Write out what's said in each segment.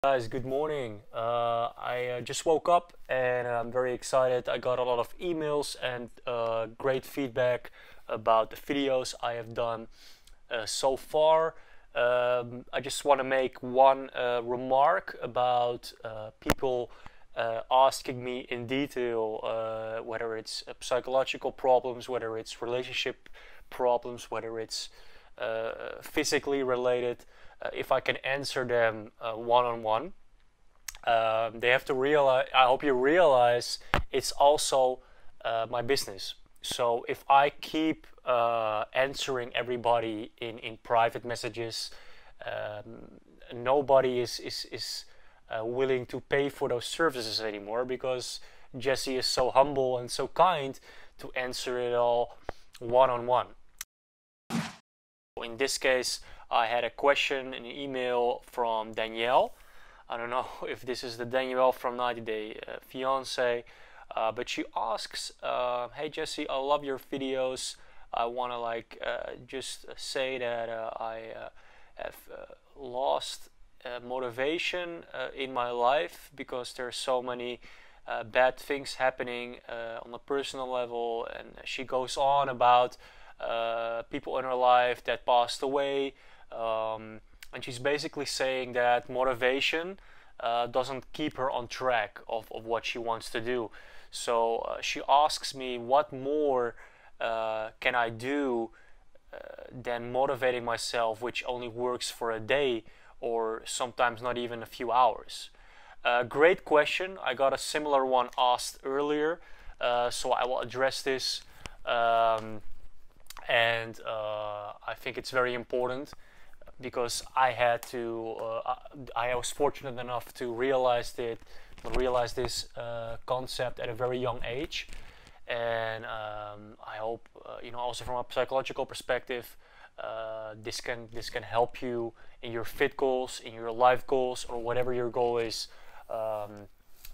Guys, good morning. I just woke up and I'm very excited. I got a lot of emails and great feedback about the videos I have done so far. I just want to make one remark about people asking me in detail whether it's psychological problems, whether it's relationship problems, whether it's physically related. If I can answer them one-on-one. They have to realize, I hope you realize, it's also my business. So if I keep answering everybody in private messages, nobody is willing to pay for those services anymore, because Jesse is so humble and so kind to answer it all one-on-one. In this case, I had a question in an email from Danielle. I don't know if this is the Danielle from 90 Day Fiance, but she asks, hey Jesse, I love your videos. I want to just say that I have lost motivation in my life because there's so many bad things happening on a personal level, and she goes on about people in her life that passed away, and she's basically saying that motivation doesn't keep her on track of what she wants to do. So she asks me, what more can I do than motivating myself, which only works for a day or sometimes not even a few hours? Great question. I got a similar one asked earlier, so I will address this. And I think it's very important because I was fortunate enough to realize this concept at a very young age, and I hope also from a psychological perspective, this can help you in your fit goals, in your life goals, or whatever your goal is.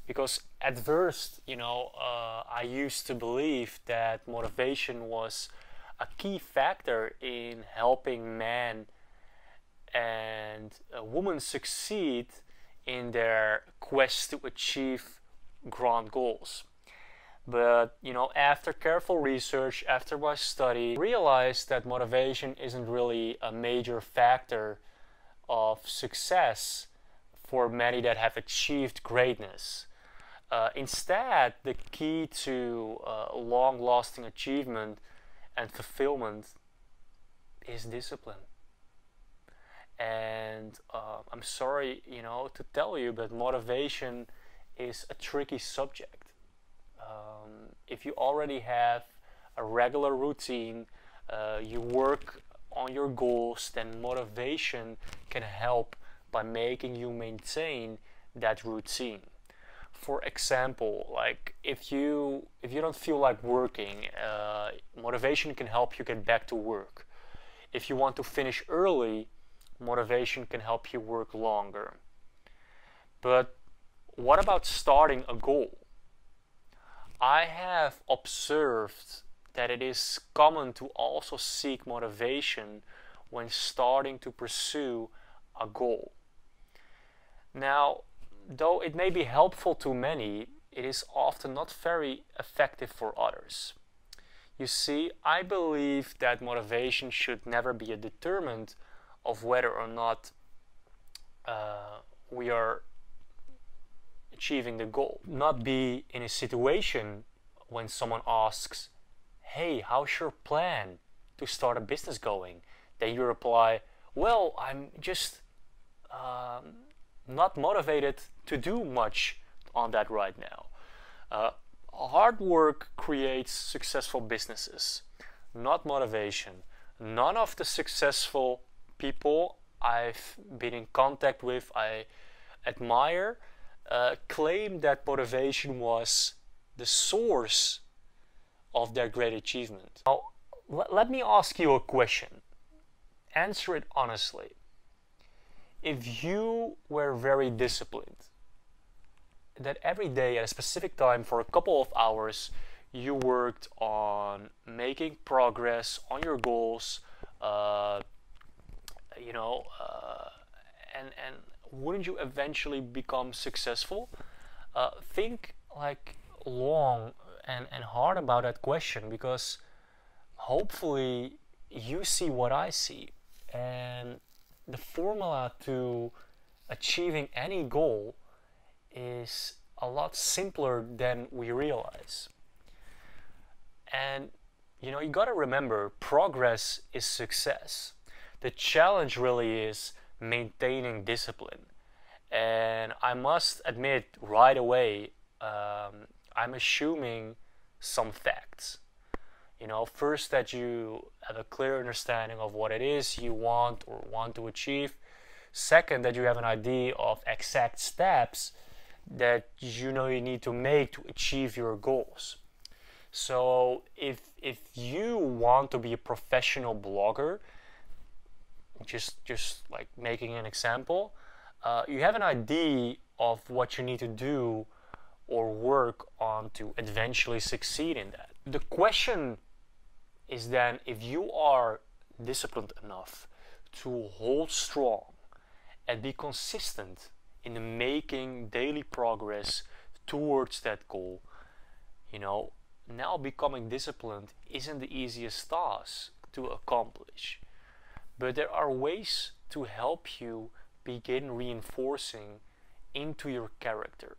Because at first, I used to believe that motivation was a key factor in helping men and women succeed in their quest to achieve grand goals. But after careful research, after my study, I realized that motivation isn't really a major factor of success for many that have achieved greatness. Instead, the key to long-lasting achievement and fulfillment is discipline. And I'm sorry, to tell you, but motivation is a tricky subject. If you already have a regular routine, you work on your goals, then motivation can help by making you maintain that routine. For example, like if you don't feel like working, motivation can help you get back to work. If you want to finish early, motivation can help you work longer. But what about starting a goal? I have observed that it is common to also seek motivation when starting to pursue a goal. Now, though it may be helpful to many, it is often not very effective for others. You see, I believe that motivation should never be a determinant of whether or not we are achieving the goal. Not be in a situation when someone asks, hey, how's your plan to start a business going? Then you reply, well, I'm just not motivated to do much on that right now. Hard work creates successful businesses, not motivation. None of the successful people I've been in contact with, I admire, claim that motivation was the source of their great achievement. Now, let me ask you a question. Answer it honestly. If you were very disciplined, that every day at a specific time for a couple of hours you worked on making progress on your goals, and wouldn't you eventually become successful? Think like long and hard about that question, because hopefully you see what I see, and the formula to achieving any goal is a lot simpler than we realize. And you know, you gotta remember, progress is success. The challenge really is maintaining discipline. And I must admit right away, I'm assuming some facts. You know, first, that you have a clear understanding of what it is you want or want to achieve. Second, that you have an idea of exact steps that you know you need to make to achieve your goals. So if you want to be a professional blogger, just like making an example, you have an idea of what you need to do or work on to eventually succeed in that. The question is then, if you are disciplined enough to hold strong and be consistent in making daily progress towards that goal, you know, now becoming disciplined isn't the easiest task to accomplish. But there are ways to help you begin reinforcing into your character.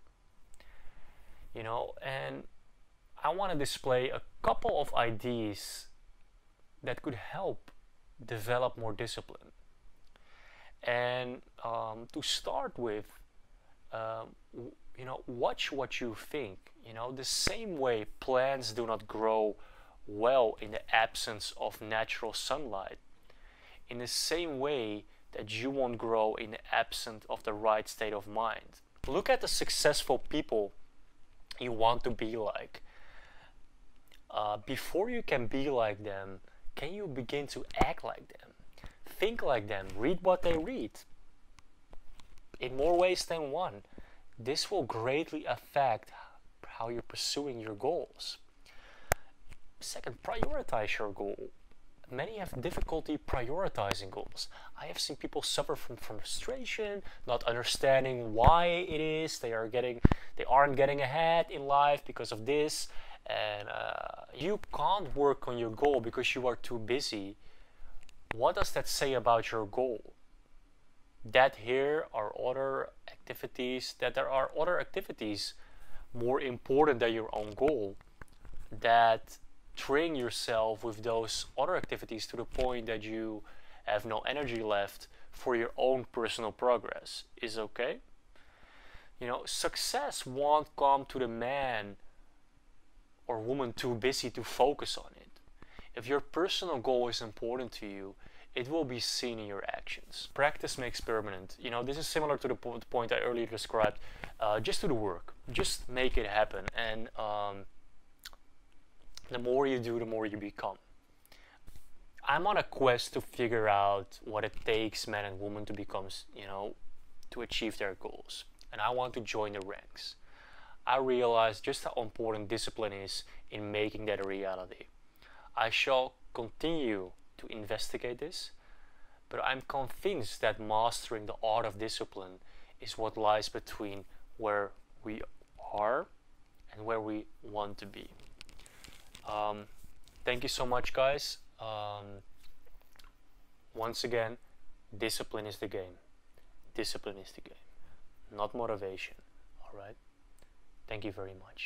You know, and I want to display a couple of ideas that could help develop more discipline. And to start with, you know, watch what you think. You know, the same way plants do not grow well in the absence of natural sunlight, in the same way that you won't grow in the absence of the right state of mind. Look at the successful people you want to be like. Before you can be like them, can you begin to act like them? Think like them, read what they read. In more ways than one. This will greatly affect how you're pursuing your goals. Second, prioritize your goal. Many have difficulty prioritizing goals. I have seen people suffer from frustration, not understanding why it is they aren't getting ahead in life because of this. And you can't work on your goal because you are too busy. What does that say about your goal? That here are other activities, that there are other activities more important than your own goal, that train yourself with those other activities to the point that you have no energy left for your own personal progress. Is okay? You know, success won't come to the man or woman too busy to focus on it. If your personal goal is important to you, it will be seen in your actions. Practice makes permanent. You know, this is similar to the point I earlier described. Just do the work. Just make it happen. And the more you do, the more you become. I'm on a quest to figure out what it takes men and women to become, you know, to achieve their goals. And I want to join the ranks. I realize just how important discipline is in making that a reality. I shall continue to investigate this, but I'm convinced that mastering the art of discipline is what lies between where we are and where we want to be. Thank you so much, guys. Once again, discipline is the game. Discipline is the game, not motivation. All right? Thank you very much.